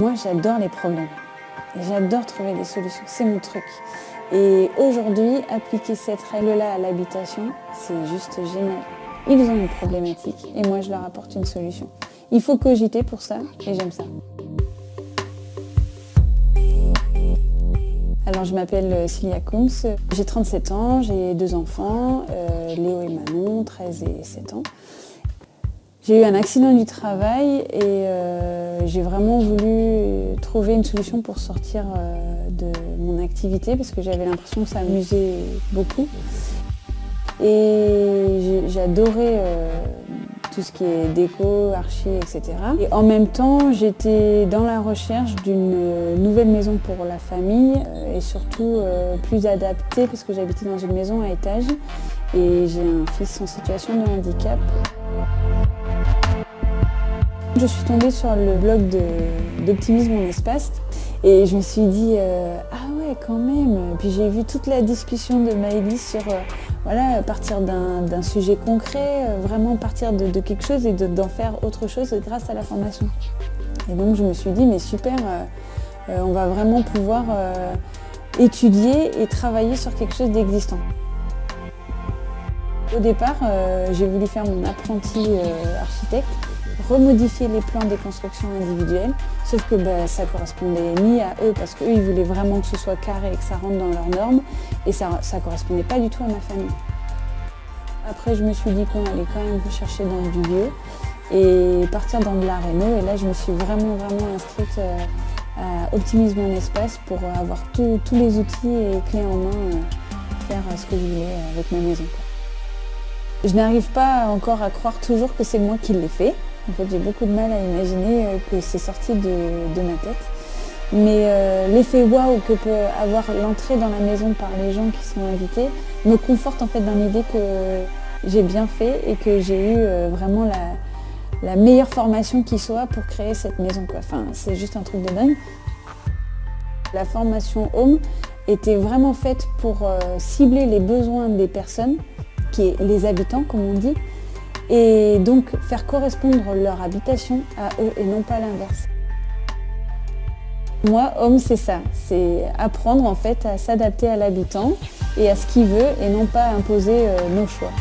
Moi, j'adore les problèmes. J'adore trouver des solutions, c'est mon truc. Et aujourd'hui, appliquer cette règle-là à l'habitation, c'est juste génial. Ils ont une problématique et moi, je leur apporte une solution. Il faut cogiter pour ça et j'aime ça. Alors, je m'appelle Cilia Coombs, j'ai 37 ans, j'ai 2 enfants, Léo et Manon, 13 et 7 ans. J'ai eu un accident du travail et j'ai vraiment voulu trouver une solution pour sortir de mon activité parce que j'avais l'impression que ça m'amusait beaucoup. Et j'adorais tout ce qui est déco, archi, etc. Et en même temps, j'étais dans la recherche d'une nouvelle maison pour la famille et surtout plus adaptée parce que j'habitais dans une maison à étage et j'ai un fils en situation de handicap. Je suis tombée sur le blog d'Optimise mon espace et je me suis dit ah ouais quand même. Puis j'ai vu toute la discussion de Maëlys sur voilà, partir d'un sujet concret, vraiment partir de quelque chose et d'en faire autre chose grâce à la formation. Et donc je me suis dit mais super, on va vraiment pouvoir étudier et travailler sur quelque chose d'existant. Au départ, j'ai voulu faire mon apprenti architecte, remodifier les plans des constructions individuelles, sauf que ça correspondait ni à eux parce qu'eux ils voulaient vraiment que ce soit carré et que ça rentre dans leurs normes et ça correspondait pas du tout à ma famille. Après je me suis dit qu'on allait quand même chercher dans du vieux et partir dans de la réno et là je me suis vraiment inscrite à Optimise mon espace pour avoir tous les outils et clés en main faire ce que je voulais avec ma maison. Je n'arrive pas encore à croire toujours que c'est moi qui l'ai fait. En fait, j'ai beaucoup de mal à imaginer que c'est sorti de ma tête. Mais l'effet waouh que peut avoir l'entrée dans la maison par les gens qui sont invités me conforte en fait dans l'idée que j'ai bien fait et que j'ai eu vraiment la meilleure formation qui soit pour créer cette maison, quoi. Enfin, c'est juste un truc de dingue. La formation Home était vraiment faite pour cibler les besoins des personnes, qui est les habitants comme on dit, et donc faire correspondre leur habitation à eux et non pas l'inverse. Moi, Home, c'est ça, c'est apprendre en fait à s'adapter à l'habitant et à ce qu'il veut et non pas imposer nos choix.